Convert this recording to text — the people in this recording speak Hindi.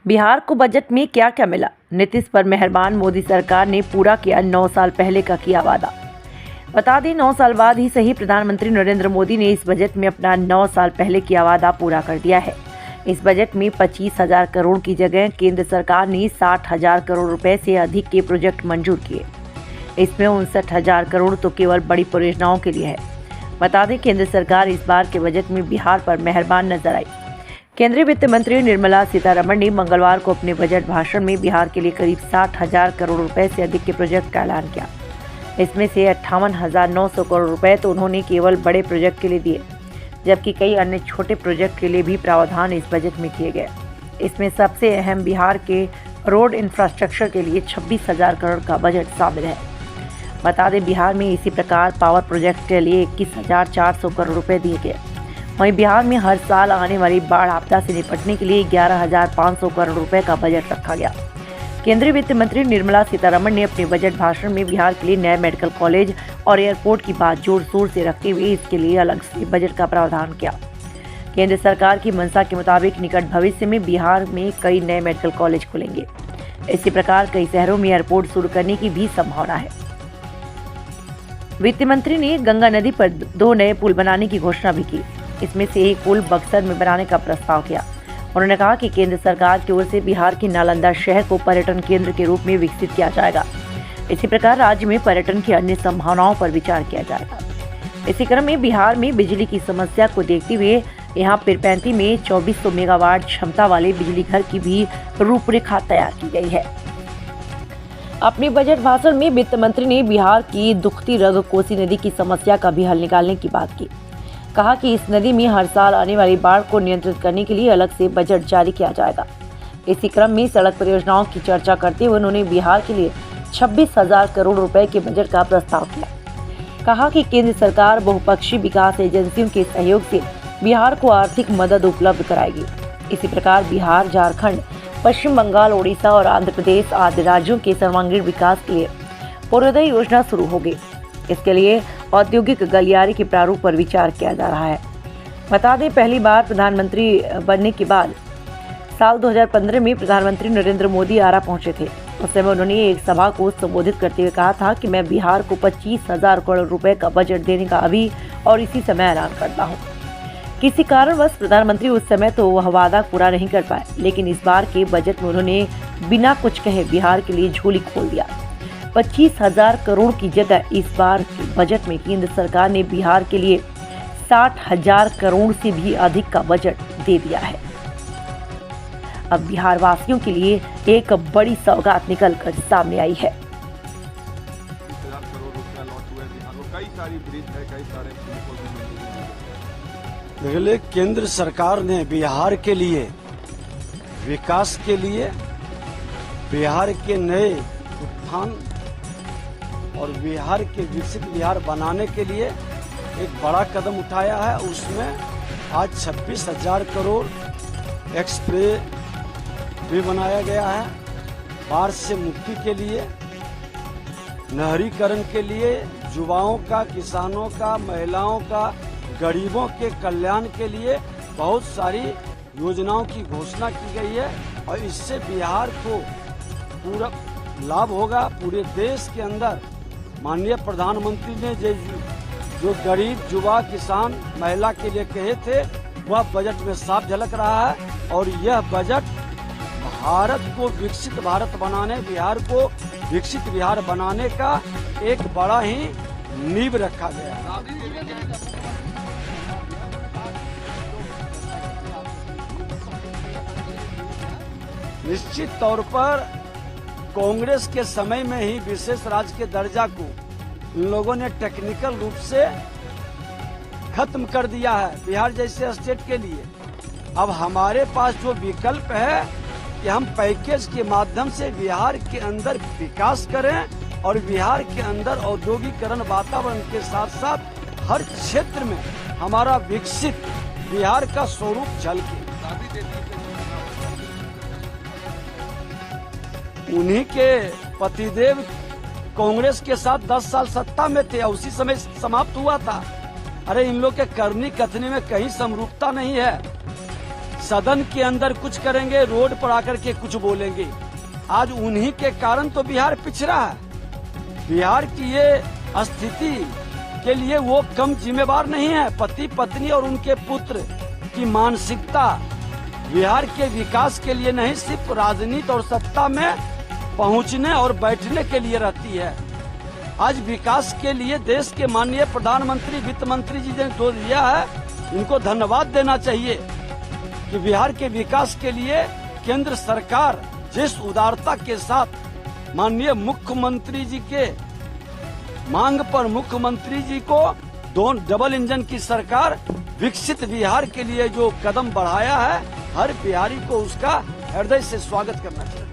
बिहार को बजट में क्या क्या मिला? नीतीश पर मेहरबान मोदी सरकार ने पूरा किया 9 साल पहले का किया वादा। बता दें 9 साल बाद ही सही प्रधानमंत्री नरेंद्र मोदी ने इस बजट में अपना 9 साल पहले किया वादा पूरा कर दिया है। इस बजट में 25,000 करोड़ की जगह केंद्र सरकार ने 60,000 करोड़ रुपए से अधिक के प्रोजेक्ट मंजूर किए। इसमें 59,000 करोड़ तो केवल बड़ी परियोजनाओं के लिए है। बता दें केंद्र सरकार इस बार के बजट में बिहार पर मेहरबान नजर आई। केंद्रीय वित्त मंत्री निर्मला सीतारमण ने मंगलवार को अपने बजट भाषण में बिहार के लिए करीब 60,000 करोड़ रुपए से अधिक के प्रोजेक्ट का ऐलान किया। इसमें से 58,900 करोड़ रुपए तो उन्होंने केवल बड़े प्रोजेक्ट के लिए दिए, जबकि कई अन्य छोटे प्रोजेक्ट के लिए भी प्रावधान इस बजट में किए गए। इसमें सबसे अहम बिहार के रोड इंफ्रास्ट्रक्चर के लिए 26,000 करोड़ का बजट शामिल है। बता दें बिहार में इसी प्रकार पावर प्रोजेक्ट के लिए 21,400 करोड़ रुपए दिए गए। वहीं बिहार में हर साल आने वाली बाढ़ आपदा से निपटने के लिए 11,500 करोड़ रुपए का बजट रखा गया। केंद्रीय वित्त मंत्री निर्मला सीतारमण ने अपने बजट भाषण में बिहार के लिए नए मेडिकल कॉलेज और एयरपोर्ट की बात जोर शोर से रखते हुए इसके लिए अलग से बजट का प्रावधान किया। केंद्र सरकार की मंशा के मुताबिक निकट भविष्य में बिहार में कई नए मेडिकल कॉलेज खुलेंगे। इसी प्रकार कई शहरों में एयरपोर्ट शुरू करने की भी संभावना है। वित्त मंत्री ने गंगा नदी पर 2 नए पुल बनाने की घोषणा भी की। इसमें से एक पुल बक्सर में बनाने का प्रस्ताव किया। उन्होंने कहा कि केंद्र सरकार की ओर से बिहार के नालंदा शहर को पर्यटन केंद्र के रूप में विकसित किया जाएगा। इसी प्रकार राज्य में पर्यटन की अन्य संभावनाओं पर विचार किया जाएगा। इसी क्रम में बिहार में बिजली की समस्या को देखते हुए यहाँ पीरपैंती में 2400 मेगावाट क्षमता वाले बिजली घर की भी रूपरेखा तैयार की गई है। अपने बजट भाषण में वित्त मंत्री ने बिहार की दुखती रग कोसी नदी की समस्या का भी हल निकालने की बात की। कहा कि इस नदी में हर साल आने वाली बाढ़ को नियंत्रित करने के लिए अलग से बजट जारी किया जाएगा। इसी क्रम में सड़क परियोजनाओं की चर्चा करते हुए उन्होंने बिहार के लिए 26,000 करोड़ रुपए के बजट का प्रस्ताव किया। कहा कि केंद्र सरकार बहुपक्षीय विकास एजेंसियों के सहयोग से बिहार को आर्थिक मदद उपलब्ध कराएगी। इसी प्रकार बिहार, झारखंड, पश्चिम बंगाल, ओडिशा और आंध्र प्रदेश आदि राज्यों के सर्वांगीण विकास के लिए पूर्वोदय योजना शुरू होगी। इसके लिए औद्योगिक गलियारे के प्रारूप पर विचार किया जा रहा है। बता दें पहली बार प्रधानमंत्री बनने के बाद साल 2015 में प्रधानमंत्री नरेंद्र मोदी आरा पहुंचे थे। उस समय उन्होंने एक सभा को संबोधित करते हुए कहा था कि मैं बिहार को 25,000 करोड़ रुपए का बजट देने का अभी और इसी समय ऐलान करता हूं। किसी कारणवश प्रधानमंत्री उस समय तो वह वादा पूरा नहीं कर पाए, लेकिन इस बार के बजट में उन्होंने बिना कुछ कहे बिहार के लिए झोली खोल दिया। 25,000 करोड़ की जगह इस बार के बजट में केंद्र सरकार ने बिहार के लिए 60,000 करोड़ से भी अधिक का बजट दे दिया है। अब बिहार वासियों के लिए एक बड़ी सौगात निकलकर सामने आई है। देखिए, केंद्र सरकार ने बिहार के लिए विकास के लिए, बिहार के नए उत्थान और बिहार के विकसित बिहार बनाने के लिए एक बड़ा कदम उठाया है। उसमें आज 26,000 करोड़ एक्सप्रेस भी बनाया गया है। बाढ़ से मुक्ति के लिए, नहरीकरण के लिए, युवाओं का, किसानों का, महिलाओं का, गरीबों के कल्याण के लिए बहुत सारी योजनाओं की घोषणा की गई है और इससे बिहार को पूरा लाभ होगा। पूरे देश के अंदर माननीय प्रधानमंत्री ने जो गरीब, युवा, किसान, महिला के लिए कहे थे वह बजट में साफ झलक रहा है और यह बजट भारत को विकसित भारत बनाने, बिहार को विकसित बिहार बनाने का एक बड़ा ही नींव रखा गया है। निश्चित तौर पर कांग्रेस के समय में ही विशेष राज्य के दर्जा को इन लोगों ने टेक्निकल रूप से खत्म कर दिया है बिहार जैसे स्टेट के लिए। अब हमारे पास जो विकल्प है कि हम पैकेज के माध्यम से बिहार के अंदर विकास करें और बिहार के अंदर औद्योगिकरण वातावरण के साथ साथ हर क्षेत्र में हमारा विकसित बिहार का स्वरूप झलके। उन्हीं के पतिदेव कांग्रेस के साथ 10 साल सत्ता में थे, उसी समय समाप्त हुआ था। अरे इन लोग के करनी कथनी में कहीं समरूपता नहीं है। सदन के अंदर कुछ करेंगे, रोड पर आकर के कुछ बोलेंगे। आज उन्हीं के कारण तो बिहार पिछड़ा है। बिहार की ये स्थिति के लिए वो कम जिम्मेवार नहीं है। पति पत्नी और उनके पुत्र की मानसिकता बिहार के विकास के लिए नहीं, सिर्फ राजनीति और सत्ता में पहुंचने और बैठने के लिए रहती है। आज विकास के लिए देश के माननीय प्रधानमंत्री, वित्त मंत्री जी ने जो दिया है, इनको धन्यवाद देना चाहिए कि बिहार के विकास के लिए केंद्र सरकार जिस उदारता के साथ माननीय मुख्यमंत्री जी के मांग पर मुख्यमंत्री जी को डबल इंजन की सरकार विकसित बिहार के लिए जो कदम बढ़ाया है, हर बिहारी को उसका हृदय से स्वागत करना चाहिए।